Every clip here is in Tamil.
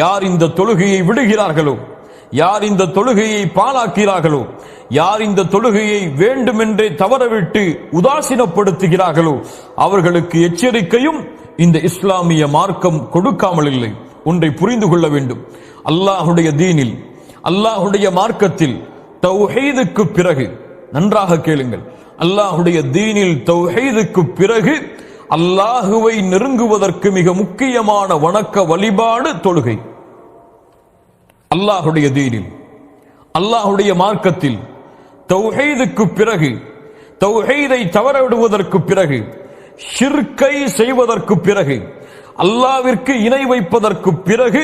யார் இந்த தொழுகையை விடுகிறார்களோ, யார் இந்த தொழுகையை பாழாக்கிறார்களோ, யார் இந்த தொழுகையை வேண்டுமென்றே தவறவிட்டு உதாசீனப்படுத்துகிறார்களோ அவர்களுக்கு எச்சரிக்கையும் இந்த இஸ்லாமிய மார்க்கம் கொடுக்காமல் இல்லை. ஒன்றை புரிந்து கொள்ள வேண்டும். அல்லாஹுடைய தீனில், அல்லாஹுடைய மார்க்கத்தில் தௌஹீதுக்கு பிறகு, நன்றாக கேளுங்கள், அல்லாஹுடைய தீனில் தௌஹீதுக்கு பிறகு அல்லாஹுவை நெருங்குவதற்கு மிக முக்கியமான வணக்க வழிபாடு தொழுகை. அல்லாஹுடைய தீனில், அல்லாஹுடைய மார்க்கத்தில் தௌஹீதுக்கு பிறகு, தௌஹீதை தவறவிடுவதற்கு பிறகு, ஷிர்கை செய்வதற்கு பிறகு, அல்லாஹ்விற்கு இணை வைப்பதற்கு பிறகு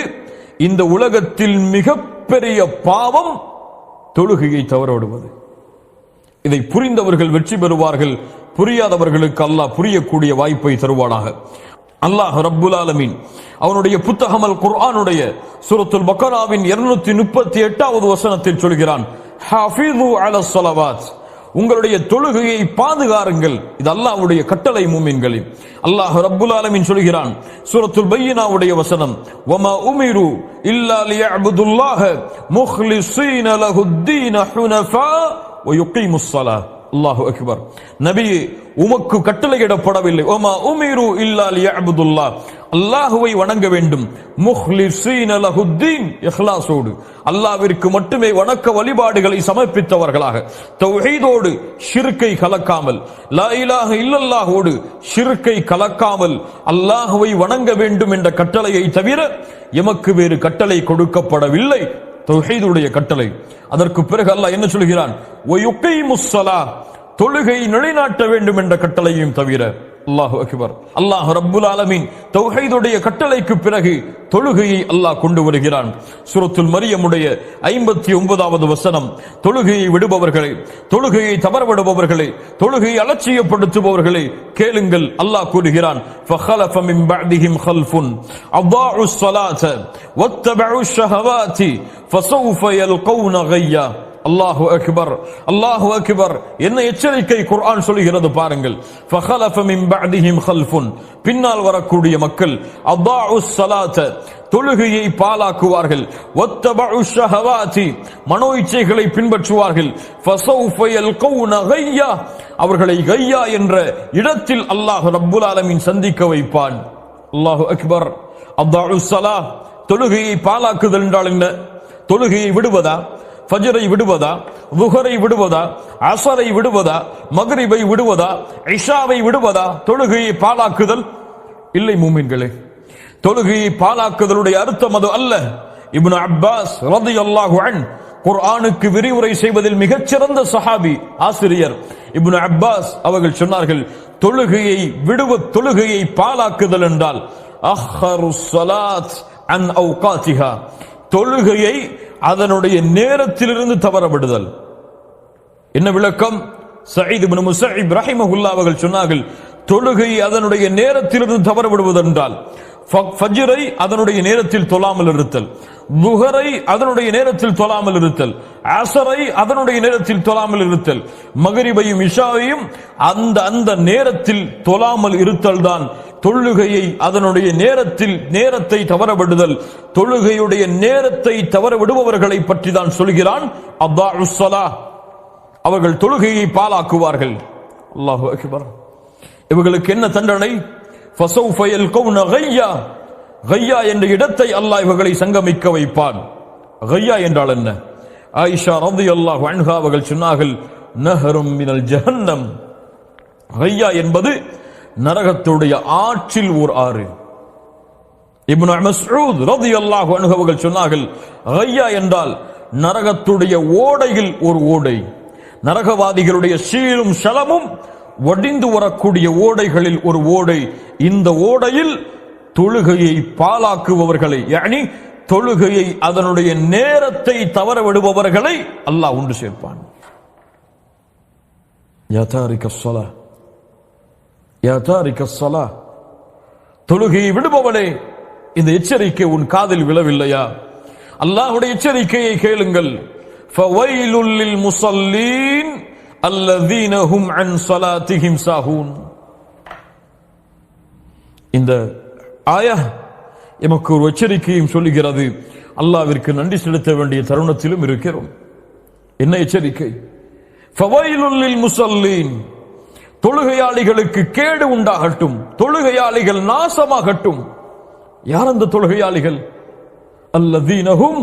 இந்த உலகத்தில் மிகப்பெரிய பாவம் தொழுகையை தவறவிடுவது. இதை புரிந்தவர்கள் வெற்றி பெறுவார்கள். புரியாதவர்களுக்கு அல்லாஹ் புரியக்கூடிய வாய்ப்பை தருவானாக. அல்லாஹ் ரப்புல் ஆலமீன் அவனுடைய புத்தகம் அல் குர்ஆனுடைய சூரத்துல் பக்கராவின் 238வது வசனத்தில் சொல்கிறான், ஹாஃபிது அலஸ் ஸலவாத், உங்களுடைய தொழுகையை பாதுகாருங்கள். இது அல்லாஹ்வுடைய கட்டளை மூமின்களே. அல்லாஹ் ரப்புல் ஆலமீன் சொல்கிறான் சூரத்துல் பையினாவுடைய வசனம், வமா உமிரு இல்லா லியஅபுதுல்லாஹ முக்லிஸீன லஹுத்தீன ஹுனஃபா வ யுகீமுஸ் ஸலாத். அல்லாஹு அக்பர். நபியே, உமக்கு கட்டளையிடப்படவில்லை, வமா உமிரு இல்லா லியஅபுதுல்லாஹ், அல்லாஹ்வை வணங்க வேண்டும், முக்லிஸீன லஹுத்தீன், இஹ்லாஸோடு, அல்லாஹ்விற்கு மட்டுமே வணக்க வழிபாடுகளை சமர்ப்பித்தவர்களாக, தௌஹீதோடு ஷிர்கை கலக்காமல், லா இலாஹ இல்லல்லாஹோடு ஷிர்கை கலக்காமல் அல்லாஹ்வை வணங்க வேண்டும் என்ற கட்டளையை தவிர எமக்கு வேறு கட்டளை கொடுக்கப்படவில்லை. தௌஹீதுடைய கட்டளை. அதற்கு பிறகு அல்லாஹ் என்ன சொல்கிறான், வ யுகீமுஸ் ஸலாத், தொழுகை நிலைநாட்ட வேண்டும் என்ற கட்டளையும் தவிர. அல்லாஹு அக்பர். அல்லாஹ் ரப்புல் ஆலமீன் தௌஹீதுடைய கட்டளைக்கு பிறகு தொழுகையை அல்லாஹ் கொண்டு வருகிறான். சூரத்துல் மரியமுடைய 59வது வசனம், தொழுகையை விடுபவர்களே, தொழுகையை தவறவிடுபவர்களே, தொழுகையை அலட்சியப்படுத்துபவர்களே கேளுங்கள். அல்லாஹ் கூறுகிறான், ஃபഖலஃப மின் பஅதிஹிம் கல்ஃபுன் அதாஉஸ் ஸலாத வத்தபஉஷ் ஷஹவாதி ஃபஸௌஃப யல்கௌன கய்யா. அல்லாஹு அக்பர், அல்லாஹு அக்பர். என்ன எச்சரிக்கை குர்ஆன் சொல்கிறது பாருங்கள். ஃபഖலஃப மின் பஅதிஹிம் கல்ஃபுன், பின்னால் வரக்கூடிய மக்கள், அதாஉஸ் ஸலாத, தொழுகையை பாழாக்குவார்கள், வத்தபஉஷ் ஷஹவாதி, மனோ இச்சைகளை பின்பற்றுவார்கள், ஃபஸௌஃப யல்கௌன கய்யா, அவர்களை கய்யா என்ற இடத்தில் அல்லாஹ் ரப்புல் ஆலமீன் சந்திக்க வைப்பான். அல்லாஹு அக்பர். அதாஉஸ் ஸலாத், தொழுகையை பாழாக்குதல் என்றால் என்ன? தொழுகையை விடுவதா? ஃபஜ்ரை விடுவதா? லுஹரை விடுவதா? அஸரை விடுவதா? மக்ரிபை விடுவதா? இஷாவை விடுவதா? தொழுகையை பாழாக்குதல் இல்லை மூமின்களே. தொழுகையை பாழாக்குதலுடைய அர்த்தம் அது அல்ல. இப்னு அப்பாஸ் ரலியல்லாஹு அன்ஹு குர்ஆனுக்கு விரிவுரை செய்வதில் மிகச்சிறந்த சஹாபி, ஆசிரியர் இப்னு அப்பாஸ் அவர்கள் சொன்னார்கள், தொழுகையை பாழாக்குதல் என்றால் அஹ்ஹருஸ் ஸலாத் அன் அவ்காத்திஹா, தொழுகையை அதனுடைய நேரத்திலிருந்து தவறவிடுதல். என்ன விளக்கம்? சயீத் இப்னு முஸைப் ரஹிமஹுல்லாஹ் அவர்கள் சொன்னார்கள், தொழுகை அதனுடைய நேரத்திலிருந்து தவறவிடுவது என்றால் ஃபஜ்ரை அதனுடைய நேரத்தில் தொழாமல் இருத்தல், லுஹரை அதனுடைய நேரத்தில் தொழாமல் இருத்தல், அஸரை அதனுடைய நேரத்தில் தொழாமல் இருத்தல், மக்ரிபையும் இஷாவையும் அந்த நேரத்தில் தொழாமல் இருத்தல் தான் தொழுகையை அதனுடைய நேரத்தை தவறவிடுதல். தொழுகையுடைய நேரத்தை தவறவிடுபவர்களை பற்றி தான் சொல்கிறான், அதாஉஸ் ஸலாத், அவர்கள் தொழுகையை பாழாக்குவார்கள். அல்லாஹு அக்பர். இவர்களுக்கு என்ன தண்டனை? ஃபஸௌஃப யல்கௌன கய்யா, கய்யா என்ற இடத்தை அல்லாஹ் இவர்களை சங்கமிக்க வைப்பான். கய்யா என்றால் என்ன? ஆயிஷா ரலியல்லாஹு அன்ஹா அவர்கள் சொன்னார்கள், நஹரும் மினல் ஜஹன்னம். கய்யா என்பது நரகத்துடைய ஆற்றில் ஓர் ஆறு. இப்னு மஸ்ஊத் ரலியல்லாஹு அன்ஹு அவர்கள் சொன்னார்கள், கய்யா என்றால் நரகத்துடைய ஓடையில் ஒரு ஓடை, நரகவாதிகளுடைய சீரும் ஷலமும் வடிந்து வரக்கூடிய ஓடைகளில் ஒரு ஓடை. இந்த ஓடையில் தொழுகையை பாழாக்குபவர்களை, யானி தொழுகையை அதனுடைய நேரத்தை தவற விடுபவர்களை அல்லாஹ் உண்டு சேர்ப்பான். யா தாரிகஸ் ஸலாத், யா தாரிகஸ் ஸலாத், தொழுகையை விடுபவனே, இந்த எச்சரிக்கை உன் காதில் விழவில்லையா? அல்லாஹ்வுடைய எச்சரிக்கையை கேளுங்கள். ஃபவைலுல் லில் முஸல்லீன் அல்லதீன ஹும் அன் ஸலாத்திஹிம் சாஹூன். இந்த ஆயா, எமக்கு ஒரு எச்சரிக்கையும் சொல்லுகிறது. அல்லாஹ்விற்கு நன்றி செலுத்த வேண்டிய தருணத்திலும் இருக்கிறோம். என்ன எச்சரிக்கை? ஃபவைலுல் லில் முஸல்லீன், தொழுகையாளிகளுக்கு கேடு உண்டாகட்டும், தொழுகையாளிகள் நாசமாகட்டும். யார் அந்த தொழுகையாளிகள்? அல்லதீனஹும்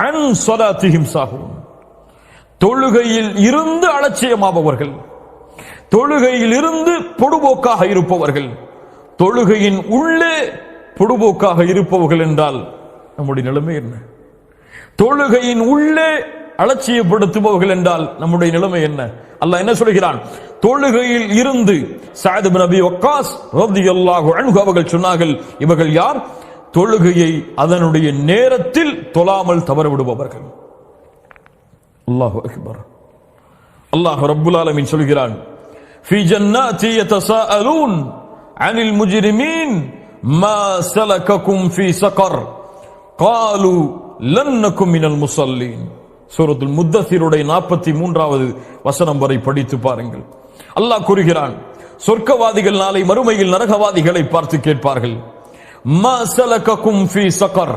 அன் ஸலாத்திஹிம் சாஹூன், தொழுகையில் இருந்து அலட்சியமாபவர்கள், தொழுகையில் இருந்து பொடுபோக்காக இருப்பவர்கள். தொழுகையின் உள்ளே பொடுபோக்காக இருப்பவர்கள் என்றால் நம்முடைய நிலைமை என்ன? தொழுகையின் உள்ளே அலட்சியப்படுத்துபவர்கள் என்றால் நம்முடைய நிலைமை என்ன? அல்லாஹ் என்ன சொல்கிறான்? தொழுகையில் இருந்து சஅத் இப்னு அபி வக்காஸ் ரலியல்லாஹு அன்ஹு அவர்கள் சொன்னார்கள், இவர்கள் யார்? தொழுகையை அதனுடைய நேரத்தில் தொழாமல் தவற விடுபவர்கள். அல்லாஹு அக்பர். அல்லாஹ் ரப்புல் ஆலமீன் சொல்கிறான், ஃபீ ஜன்னாத்தி யதஸாஅலூன் அனில் முஜ்ரிமீன் மா ஸலககும் ஃபீ ஸகர் காலு லன் நகும் மினல் முஸல்லீன். சூரத்துல் முத்தஸிருடைய 43வது வசனம் வரை படித்து பாருங்கள். அல்லாஹ் கூறுகிறான், சொர்க்கவாதிகள் நாளை மறுமையில் நரகவாதிகளை பார்த்து கேட்பார்கள், மா ஸலககும் ஃபீ ஸகர்,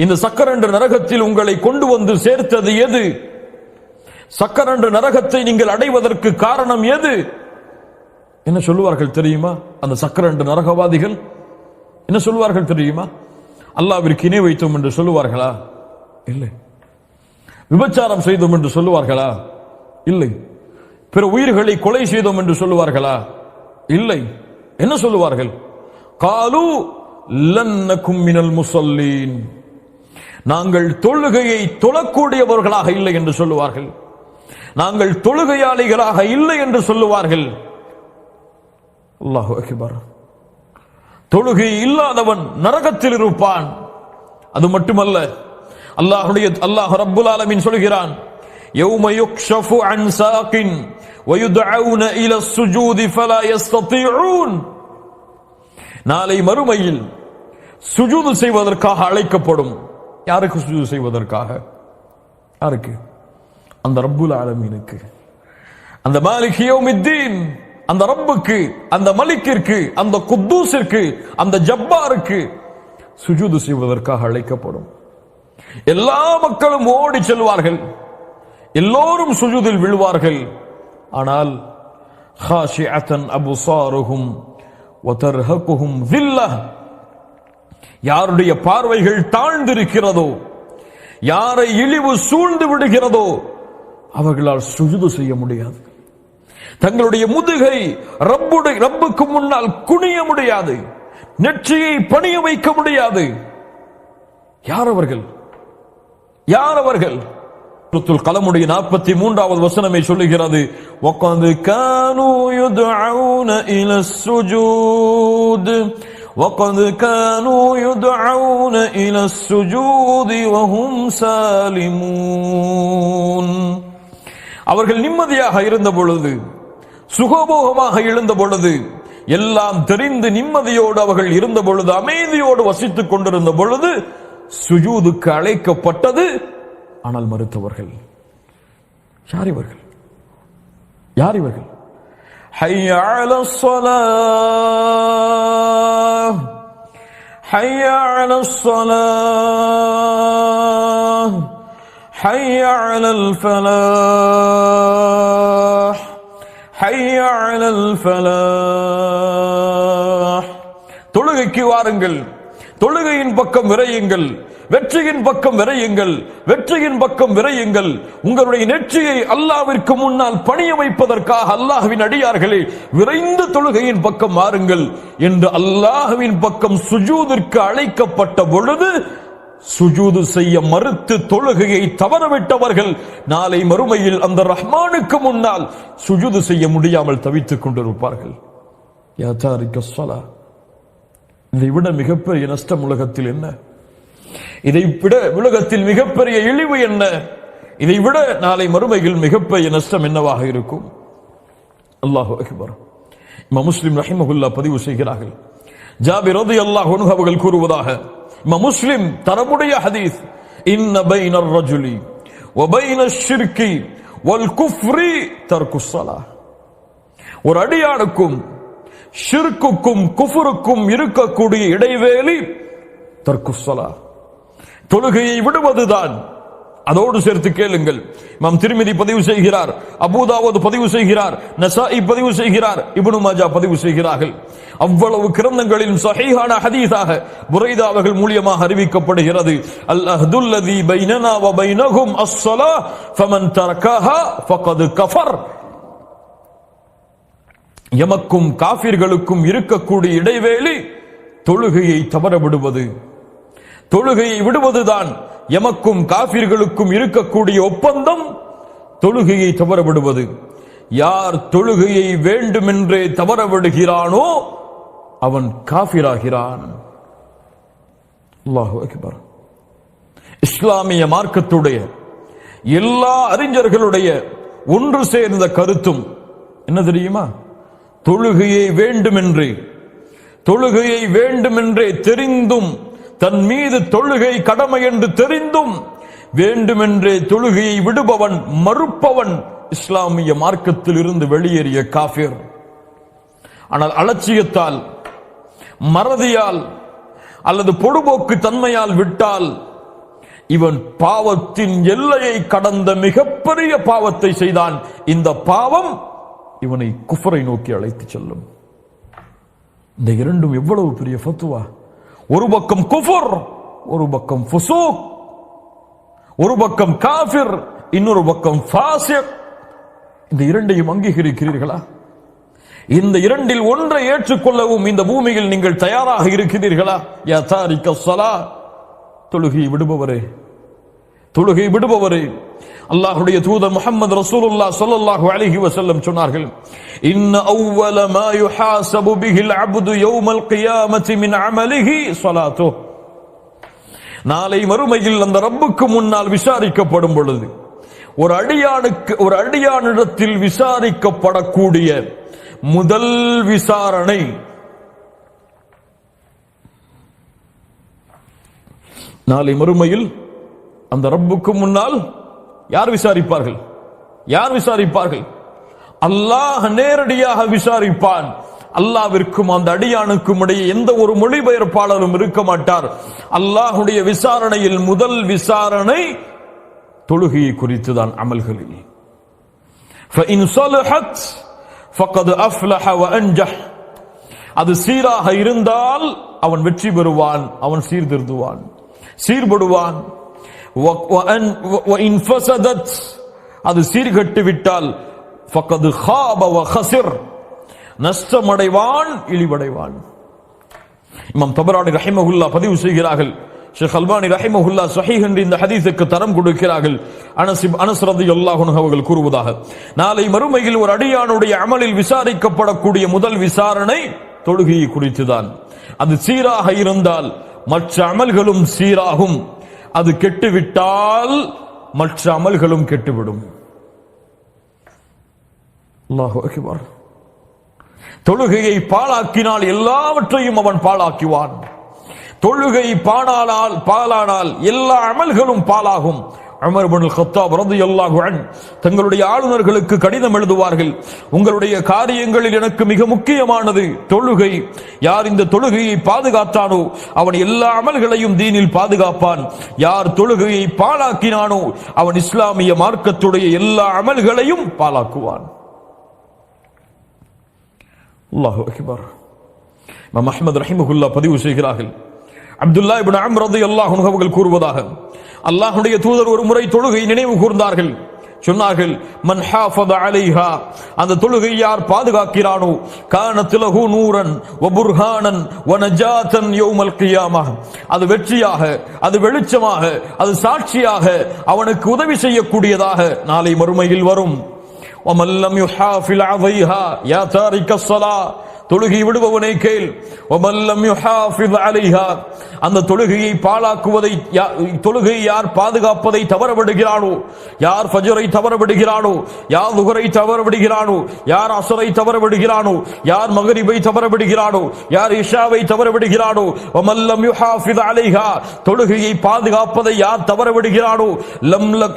இந்த சக்கர் என்ற நரகத்தில் உங்களை கொண்டு வந்து சேர்த்தது எது? சக்கர் என்ற நரகத்தை நீங்கள் அடைவதற்கு காரணம் எது? என்ன சொல்லுவார்கள் தெரியுமா? அந்த சக்கர் என்ற நரகவாதிகள் என்ன சொல்லுவார்கள் தெரியுமா? அல்லாஹ்விற்கு இணை வைத்தோம் என்று சொல்லுவார்களா? இல்லை. விபச்சாரம் செய்தோம் என்று சொல்லுவார்களா? இல்லை. பிற உயிர்களை கொலை செய்தோம் என்று சொல்லுவார்களா? இல்லை. என்ன சொல்லுவார்கள்? காலு லன் நகும் மினல் முஸல்லீன், நாங்கள் தொழுகையை தொழக்கூடியவர்களாக இல்லை என்று சொல்லுவார்கள். நாங்கள் தொழுகையாளிகளாக இல்லை என்று சொல்லுவார்கள். அல்லாஹு அக்பர். தொழுகை இல்லாதவன் நரகத்தில் இருப்பான். அது மட்டுமல்ல, அல்லாஹ் ரப்புல் ஆலமீன் சொல்கிறான், யௌம யுக்ஷஃபு அன் சாகின் வயுதஊன இலா ஸுஜூதி ஃபலா யஸ்ததீஊன், நாளை மறுமையில் சுஜூது செய்வதற்காக அழைக்கப்படும். யாருக்கு சுஜூது செய்வதற்காக? யாருக்கு? அந்த ரப்புல் ஆலமீனுக்கு, அந்த மாலிக் யௌமித்தீன், அந்த ரப்புக்கு, அந்த மலிக்கிற்கு, அந்த குத்தூஸிற்கு, அந்த ஜப்பாருக்கு சுஜூது செய்வதற்காக அழைக்கப்படும். எல்லா மக்களும் ஓடி செல்வார்கள், எல்லோரும் சுஜூதில் விழுவார்கள். ஆனால் ஹாஷிஅத்தன் அப்சாருஹும் வ தர்ஹகுஹும் ذில்லஹ், யாருடைய பார்வைகள் தாழ்ந்திருக்கிறதோ, யாரை இழிவு சூழ்ந்து விடுகிறதோ அவர்களால் சுஜூது செய்ய முடியாது. தங்களுடைய முதுகை ரப்புக்கு முன்னால் குனிய முடியாது, நெற்றியை பணிய வைக்க முடியாது. யார் அவர்கள்? யார் அவர்கள்? சூரத்துல் கலமுடைய 43வது வசனமே சொல்லுகிறது, வகத் கானூ யுதுஊன இலஸ் சுஜூத் وقد كانوا يدعون إلى السجود وهم سالمون, அவர்கள் நிம்மதியாக இருந்த பொழுது, சுகபோகமாக எழுந்த பொழுது, எல்லாம் தெரிந்து நிம்மதியோடு அவர்கள் இருந்த பொழுது, அமைதியோடு வசித்துக் கொண்டிருந்த பொழுது சுஜூதுக்கு அழைக்கப்பட்டது. ஆனால் மறுத்தவர்கள். யார் இவர்கள்? யார் இவர்கள்? حي على الصلاة حي على الصلاة حي على الفلاح حي على الفلاح. தொழுகைக்கு வாருங்கள், தொழுகையின் பக்கம் விரையுங்கள், வெற்றியின் பக்கம் விரையுங்கள், வெற்றியின் பக்கம் விரையுங்கள். உங்களுடைய நெற்றியை அல்லாஹ்விற்கு முன்னால் பணிய வைப்பதற்காக அல்லாஹ்வின் அடியார்களே விரைந்து தொழுகையின் பக்கம் வாருங்கள் என்று அல்லாஹ்வின் பக்கம் சுஜூதிற்கு அழைக்கப்பட்ட பொழுது சுஜூது செய்ய மறுத்து தொழுகையை தவறவிட்டவர்கள் நாளை மறுமையில் அந்த ரஹ்மானுக்கு முன்னால் சுஜூது செய்ய முடியாமல் தவித்துக் கொண்டிருப்பார்கள். யா தாரிக ஸலா, இதை விட மிகப்பெரிய நஷ்டம் உலகத்தில் என்ன? இதை விட உலகத்தில் மிகப்பெரிய இழிவு என்ன? இதை விட நாளை மறுமையில் மிகப்பெரிய நஷ்டம் என்னவாக இருக்கும்? அல்லாஹு அக்பர். இமாம் முஸ்லிம் ரஹிமஹுல்லாஹ் பதிவு செய்கிறார்கள், ஜாபிர் ரலியல்லாஹு அன்ஹு அவர்கள் கூறுவதாக, இமாம் முஸ்லிம் தரமுடைய ஹதீஸ், இன்ன பைனர் ரஜுலி வ பைனஷ் ஷிர்கி வல் குஃப்ரி தர்குஸ் ஸலாஹ், ஒரு அடியானுக்கும் ஷிர்க்குக்கும் குஃபுருக்கும் இருக்கக்கூடிய இடைவேளி தர்க்குஸ்ஸலா, தொழுகையை விடுவதுதான். அதோடு சேர்த்து கேளுங்கள், இமாம் திர்மிதி பதிவு செய்கிறார், அபூதாவூத் பதிவு செய்கிறார், நசாஇ பதிவு செய்கிறார், இப்னு மாஜா பதிவு செய்கிறார்கள். அவ்வளவு கிரந்தங்களில் சஹீஹான ஹதீஸாக புரைதா அவர்கள் மூலமாக அறிவிக்கப்படுகிறது, அல் அஹ்துல்லதி பைனனா வ பைனஹும் அஸ்ஸலா ஃபமன் தரக்கஹா ஃபகத் கஃபர். எமக்கும் காஃபிர்களுக்கும் இருக்கக்கூடிய இடைவேளி தொழுகையை தவற விடுவது. தொழுகையை விடுவதுதான் எமக்கும் காஃபிர்களுக்கும் இருக்கக்கூடிய ஒப்பந்தம். தொழுகையை தவற விடுவது. யார் தொழுகையை வேண்டுமென்றே தவற விடுகிறானோ அவன் காஃபிராகிறான். அல்லாஹு அக்பர். இஸ்லாமிய மார்க்கத்துடைய எல்லா அறிஞர்களுடைய ஒன்று சேர்ந்த கருத்தும் என்ன தெரியுமா? தொழுகையை வேண்டுமென்றே தெரிந்தும், தன் மீது தொழுகை கடமை என்று தெரிந்தும் வேண்டுமென்றே தொழுகையை விடுபவன், மறுப்பவன் இஸ்லாமிய மார்க்கத்தில் இருந்து வெளியேறிய காஃபிர். ஆனால் அலட்சியத்தால், மறதியால் அல்லது பொடுபோக்கு தன்மையால் விட்டால் இவன் பாவத்தின் எல்லையை கடந்த மிகப்பெரிய பாவத்தை செய்தான். இந்த பாவம் இவனை குஃபரை நோக்கி அழைத்து செல்லும். இந்த இரண்டும் எவ்வளவு பெரிய ஃபத்வா! ஒரு பக்கம் குஃபர், ஒரு பக்கம் ஃபுசூக், ஒரு பக்கம் காஃபிர், இன்னொரு பக்கம் ஃபாசிக். இந்த இரண்டையும் அங்கீகரிக்கிறீர்களா? இந்த இரண்டில் ஒன்றை ஏற்றுக்கொள்ளவும் இந்த பூமியில் நீங்கள் தயாராக இருக்கிறீர்களா? யா தாரிக ஸலா, தொழுகை விடுபவரே, தொழுகை விடுபவரே. அல்லாஹ்வுடைய தூதர் முஹம்மது ரசூலுல்லாஹ் ஸல்லல்லாஹு அலைஹி வஸல்லம் சொன்னார்கள், இன்ன அவ்வல மா யுஹாஸபு பிஹில் அப்து யௌமல் கியாமத்தி மின் அமலிஹி ஸலாத்துஹு. நாளை மறுமையில் அந்த ரப்புக்கு முன்னால் விசாரிக்கப்படும் பொழுது ஒரு அடியானிடத்தில் விசாரிக்கப்படக்கூடிய முதல் விசாரணை நாளை மறுமையில் அந்த ரப்புக்கு முன்னால் யார் விசாரிப்பார்கள்? யார் விசாரிப்பார்கள்? அல்லாஹ் நேரடியாக விசாரிப்பான். அல்லாஹ்விற்கும் அந்த அடியானுக்கும் இடையே எந்த ஒரு மொழிபெயர்ப்பாளரும் இருக்க மாட்டார். அல்லாஹ்வுடைய விசாரணையில் முதல் விசாரணை தொழுகையை குறித்துதான். அமல்களில் فإن صلحت فقد أفلح وأنجح. அது சீராக இருந்தால் அவன் வெற்றி பெறுவான், அவன் சீர்திருந்துவான், சீர்படுவான். وإن فسدت, அது சீர்கட்டு விட்டால் فقد خاب وخسر, நஷ்டமடைவான், இழிவடைவான். இமாம் தபரானி ரஹிமஹுல்லாஹ் பதிவு செய்கிறார்கள், ஷேக் அல்பானி ரஹிமஹுல்லாஹ் ஸஹீஹ் என்ற இந்த ஹதீஸுக்கு தரம் கொடுக்கிறார்கள். அனஸ் ரலியல்லாஹு அன்ஹு அவர்கள் கூறுவதாக, நாளை மறுமையில் ஒரு அடியானுடைய அமலில் விசாரிக்கப்படக்கூடிய முதல் விசாரணை தொழுகையை குறித்துதான். அது சீராக இருந்தால் மற்ற அமல்களும் சீராகும், அது கெட்டுவிட்டால் மற்ற அமல்களும் கெட்டுவிடும். அல்லாஹு அக்பர். தொழுகையை பாழாக்கினால் எல்லாவற்றையும் அவன் பாழாக்குவான். தொழுகை பாழானால் எல்லா அமல்களும் பாழாகும். உமர் இப்னுல் கத்தாப் ரலியல்லாஹு அன்ஹு தங்களுடைய ஆளுநர்களுக்கு கடிதம் எழுதுவார்கள், உங்களுடைய காரியங்களில் எனக்கு மிக முக்கியமானது தொழுகை. யார் இந்த தொழுகையை பாதுகாத்தானோ அவன் எல்லா அமல்களையும் தீனில் பாதுகாப்பான். யார் தொழுகையை பாழாக்கினானோ அவன் இஸ்லாமிய மார்க்கத்துடைய எல்லா அமல்களையும் பாழாக்குவான். அல்லாஹு அக்பர். இமாம் அஹ்மத் ரஹிமஹுல்லாஹ் பதிவு செய்கிறார்கள், அப்துல்லாஹ் இப்னு அம்ர் ரலியல்லாஹு அன்ஹு அவர்கள் கூறுவதாக, அல்லாஹ்வுடைய தூதர் ஒரு முறை தொழுகை நினைவு கூர்ந்தார்கள். சொன்னார்கள், மன் ஹாஃபத அலைஹா, அந்த தொழுகை யார் பாதுகாக்கிறானோ, கானத் லஹு நூரன் வ புர்ஹானன் வ நஜாத்தன் யௌமல் கியாமஹ், அது வெற்றியாக, அது வெளிச்சமாக, அது சாட்சியாக அவனுக்கு உதவி செய்யக்கூடியதாக நாளை மறுமையில் வரும். ومن لم يحافظ عليها يا تارك الصلاة, தொழுகை விடுபவனை கேள். ومن لم يحافظ عليها, அந்த தொழுகையை பாழாக்குவதை, தொழுகையை யார் பாதுகாப்பதை தவற விடுகிறானோ, யார் ஃபஜ்ரை தவற விடுகிறானோ, யார் லுஹரை தவற விடுகிறானோ, யார் அஸ்ரை தவற விடுகிறானோ, யார் மக்ரிபை தவற விடுகிறானோ, யார் இஷாவை தவற விடுகிறானோ, ومن لم يحافظ عليها, தொழுகையை பாதுகாப்பதை யார் தவற விடுகிறானோ,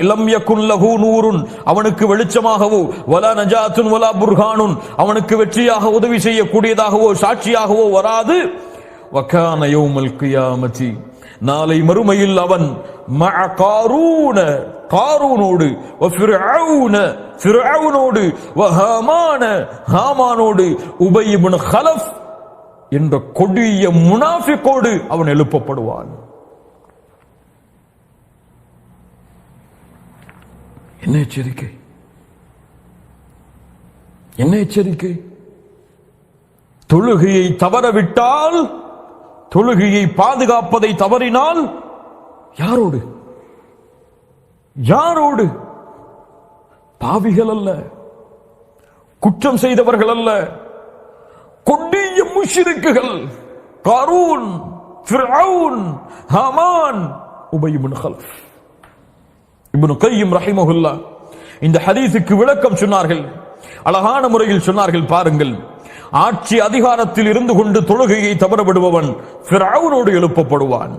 லம் யகுன் லஹு நூருன், அவனுக்கு வெளிச்சமாகவோ, வலா நஜாத்துன் வலா புர்ஹானுன், அவனுக்கு வெற்றியாக உதவி செய்யக்கூடிய அறிவிக்கக்கூடியதாகவோ சாட்சியாகவோ வராது. வகான யௌமல் கியாமத்தி, நாளை மறுமையில் அவன் மஅ காரூன, காரூனோடு, வ ஃபிர்அவுன, ஃபிர்அவுனோடு, வ ஹாமான, ஹாமானோடு, உபய் இப்னு ஹலஃப் என்ற கொடிய முனாஃபிகோடு அவன் எழுப்பப்படுவான். என்ன எச்சரிக்கை, என்ன எச்சரிக்கை! தொழுகையை தவறவிட்டால், தொழுகையை பாதுகாப்பதை தவறினால் யாரோடு, யாரோடு? பாவிகள் அல்ல, குற்றம் செய்தவர்கள் அல்ல, கொடிய முஷ்ரிக்குகள். காரூன், ஃபிர்அவுன், ஹாமான், உபய் இப்னு ஹலஃப். இப்னு கய்யிம் ரஹிமஹுல்லாஹ் இந்த ஹதீஸுக்கு விளக்கம் சொன்னார்கள், அழகான முறையில் சொன்னார்கள். பாருங்கள், ஆட்சி அதிகாரத்தில் இருந்து கொண்டு தொழுகையை தவறவிடுபவன் ஃபிர்அவுனோடு எழுப்பப்படுவான்.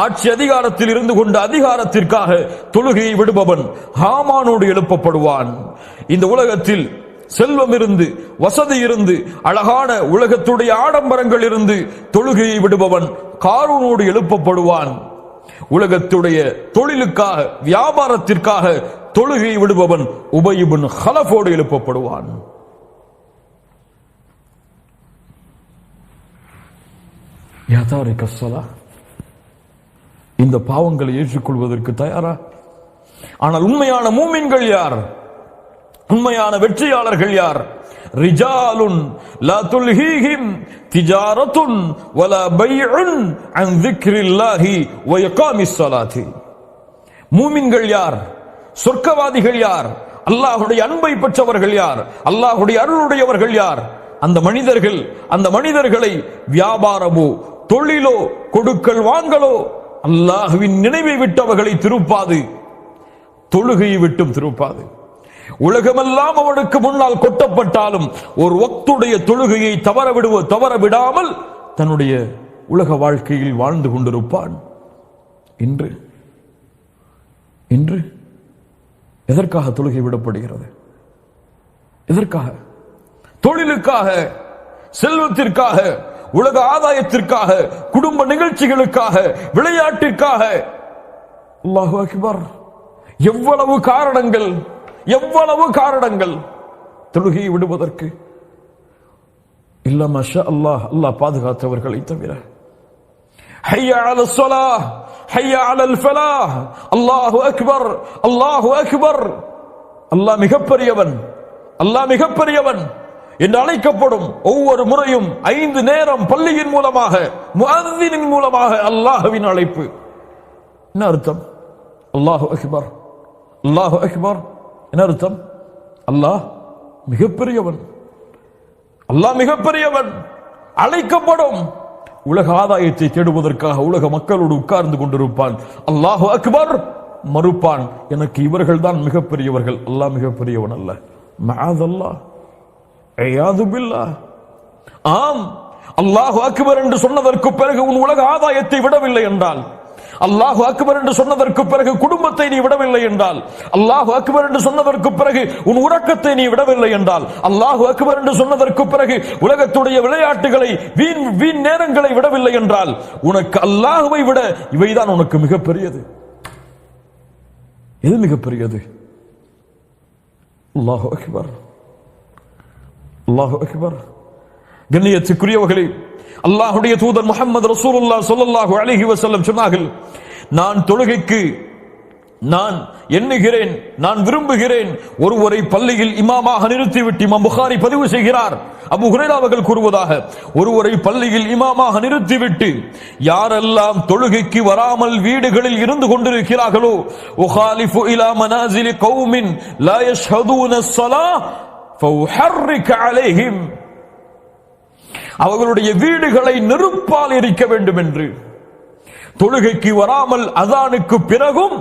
ஆட்சி அதிகாரத்தில் இருந்து கொண்டு அதிகாரத்திற்காக தொழுகையை விடுபவன் ஹாமானோடு எழுப்பப்படுவான். இந்த உலகத்தில் செல்வம் இருந்து, வசதி இருந்து, அழகான உலகத்துடைய ஆடம்பரங்கள் இருந்து தொழுகையை விடுபவன் காரூனோடு எழுப்பப்படுவான். உலகத்துடைய தொழிலுக்காக, வியாபாரத்திற்காக தொழுகையை விடுபவன் உபய் இப்னு ஹலஃபோடு எழுப்பப்படுவான். யா தாரிக ஸலா, இந்த பாவங்களை ஏற்றுக்கொள்வதற்கு தயாரா? ஆனால் உண்மையான மூமின்கள் யார்? உண்மையான வெற்றியாளர்கள் யார்? ரிஜாலுன் லா துல்ஹீஹிம் திஜாரத்துன் வலா பைஉன் அன் ذிக்ரில்லாஹி வ இகாமிஸ் ஸலாத்தி. மூமின்கள் யார்? சொர்க்கவாதிகள் யார்? அல்லாஹ்வுடைய அன்பை பெற்றவர்கள் யார்? அல்லாஹ்வுடைய அருளுடையவர்கள் யார்? அந்த மனிதர்கள், அந்த மனிதர்களை வியாபாரமோ தொழிலோ கொடுக்கல் வாங்கலோ அல்லாஹ்வின் நினைவை விட்டவர்களை திருப்பாது, தொழுகையை விட்டும் திருப்பாது. உலகமெல்லாம் அவனுக்கு முன்னால் கொட்டப்பட்டாலும் ஒரு வக்துடைய தொழுகையை தவற விடாமல் தன்னுடைய உலக வாழ்க்கையில் வாழ்ந்து கொண்டிருப்பான். இன்று இன்று எதற்காக தொழுகை விடப்படுகிறது? எதற்காக? தொழிலுக்காக, செல்வத்திற்காக, உலக ஆதாயத்திற்காக, குடும்ப நிகழ்ச்சிகளுக்காக, விளையாட்டிற்காக. அல்லாஹு அக்பர்! எவ்வளவு காரணங்கள், எவ்வளவு காரணங்கள் தொழுகையை விடுவதற்கு. இல்ல மாஷா அல்லாஹ், அல்லாஹ் பாதுகாத்தவர்களை தவிர. ஹய்யா அலஸ் ஸலாஹ், ஹய்யா அலல் ஃபலாஹ், அல்லாஹு அக்பர், அல்லாஹு அக்பர். அல்லாஹ் மிகப்பெரியவன், அல்லாஹ் மிகப்பெரியவன் என்று அழைக்கப்படும் ஒவ்வொரு முறையும் 5 நேரம் பள்ளியின் மூலமாக, முஅzzினின் மூலமாக அல்லாஹ்வின் அழைப்பு. என்ன அர்த்தம்? அல்லாஹு அக்பர், அல்லாஹு அக்பர் என்ன அர்த்தம்? அல்லாஹ் மிகப்பெரியவன், அல்லாஹ் மிகப்பெரியவன். அழைக்கப்படும். உலக ஆதாயத்தை தேடுவதற்காக உலக மக்களோடு உட்கார்ந்து கொண்டிருப்பான். அல்லாஹு அக்பர் மறுப்பான், எனக்கு இவர்கள் தான் மிகப்பெரியவர்கள், அல்லாஹ் மிகப்பெரியவன் அல்ல. மஅதல்லாஹ், இயாது பில்லாஹ். ஆம், அல்லாஹு அக்பர் என்று சொன்னதற்கு பிறகு உன் உலக ஆதாயத்தை விடவில்லை என்றால், அல்லாஹு அக்பர் என்று சொன்னதற்கு பிறகு குடும்பத்தை நீ விடவில்லை என்றால், அல்லாஹு அக்பர் என்று சொன்னதற்கு பிறகு உன் உறக்கத்தை நீ விடவில்லை என்றால், அல்லாஹு அக்பர் என்று சொன்னதற்கு பிறகு உலகத்துடைய விளையாட்டுகளை, வீண் நேரங்களை விடவில்லை என்றால், உனக்கு அல்லாஹுவை விட இவைதான் உனக்கு மிகப்பெரியது. எது மிகப்பெரியது? அல்லாஹு அக்பர், அல்லாஹு அக்பர். கண்ணியத்துக்குரியவர்களே, அல்லாஹ்வுடைய தூதர் முஹம்மது ரசூலுல்லாஹ் ஸல்லல்லாஹு அலைஹி வஸல்லம் சொன்னார்கள், நான் தொழுகைக்கு நான் எண்ணுகிறேன், நான் விரும்புகிறேன், ஒருவரை பள்ளியில் இமாமாக நிறுத்திவிட்டு, இமாம் புகாரி பதிவு செய்கிறார், அபூ ஹுரைரா அவர்கள் கூறுவதாக, ஒருவரை பள்ளியில் இமாமாக நிறுத்திவிட்டு யாரெல்லாம் தொழுகைக்கு வராமல் வீடுகளில் இருந்து கொண்டிருக்கிறார்களோ, உகாலிஃபு இலா மனாசிலி கௌமின் லா யஷ்ஹதூன ஸலாஹ் ஃபஉஹர்ரிக அலைஹிம், அவர்களுடைய வீடுகளை நெருப்பால் எரிக்க வேண்டும் என்று. தொழுகைக்கு வராமல் அஸானுக்கு பிறகும்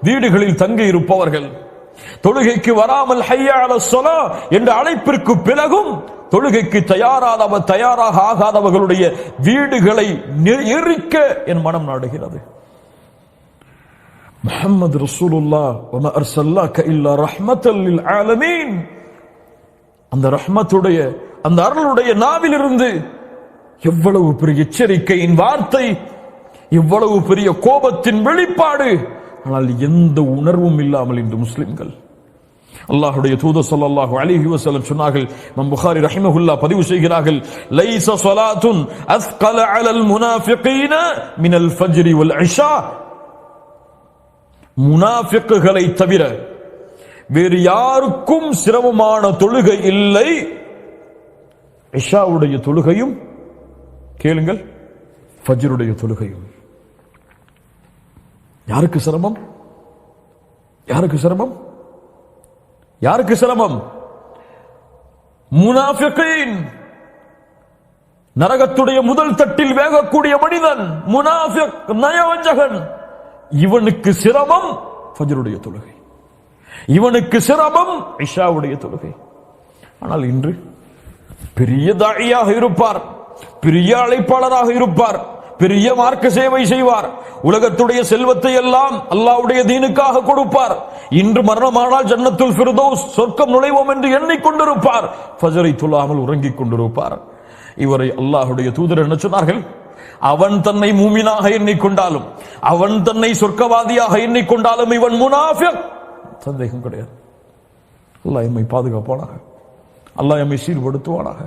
வீடுகளில் தங்கி இருப்பவர்கள், தொழுகைக்கு வராமல் ஹய்யா அலஸ் ஸலாஹ் என்ற அழைப்பிற்கு பிறகும் தொழுகைக்கு தயாராக ஆகாதவர்களுடைய வீடுகளை எரிக்க என் மனம் நாடுகிறது. முஹம்மது ரசூலுல்லாஹ் வமா அர்ஸல்னாக இல்லா ரஹ்மத்தல் லில் ஆலமீன், அந்த ரஹ்மத்துடைய அந்த அருளுடைய நாவிலிருந்து எவ்வளவு பெரிய எச்சரிக்கையின் வார்த்தை, எவ்வளவு பெரிய கோபத்தின் வெளிப்பாடு. ஆனால் எந்த உணர்வும் இல்லாமல் இன்று முஸ்லிம்கள். அல்லாஹ்வுடைய தூதர் ஸல்லல்லாஹு அலைஹி வஸல்லம் சொன்னார்கள், இமாம் புகாரி ரஹிமஹுல்லாஹ் பதிவு செய்கிறார்கள், லைஸ ஸலாத்துன் அஸ்கல அலல் முனாஃபிகீன மினல் ஃபஜ்ரி வல் இஷா. முனாஃபிக்குகளை தவிர வேறு யாருக்கும் சிரமமான தொழுகை இல்லை இஷாவுடைய தொழுகையும், கேளுங்கள், ஃபஜ்ருடைய தொழுகையும். யாருக்கு சிரமம்? யாருக்கு சிரமம்? யாருக்கு சிரமம்? முனாஃபிகீன், நரகத்துடைய முதல் தட்டில் வேகக்கூடிய மனிதன், முனாஃபிக், நயவஞ்சகன். இவனுக்கு சிரமம் ஃபஜ்ருடைய தொழுகை, இவனுக்கு சிரமம் இஷாவுடைய தொழுகை. ஆனால் இன்று பெரிய தாயியாக இருப்பார், பெரிய அழைப்பாளராக இருப்பார், பெரிய மார்க்க சேவை செய்வார், உலகத்துடைய செல்வத்தை எல்லாம் அல்லாஹ்வுடைய தீனுக்காக கொடுப்பார். இன்று மரணமானால் ஜன்னத்துல் ஃபிர்தௌஸ், சொர்க்கம் நுழைவோம் என்று எண்ணிக்கொண்டிருப்பார், ஃபஜ்ரை தொழாமல் உறங்கிக் கொண்டிருப்பார். இவரை அல்லாஹ்வுடைய தூதர் என்ன சொன்னார்கள்? அவன் தன்னை மூமினாக எண்ணிக்கொண்டாலும், அவன் தன்னை சொர்க்கவாதியாக எண்ணிக்கொண்டாலும் இவன் முனாஃபிக், சந்தேகம் கிடையாது. அல்லாஹ் எம்மை பாதுகாப்பானாக, அல்லாஹ் எம்மை சீர்படுத்துவானாக.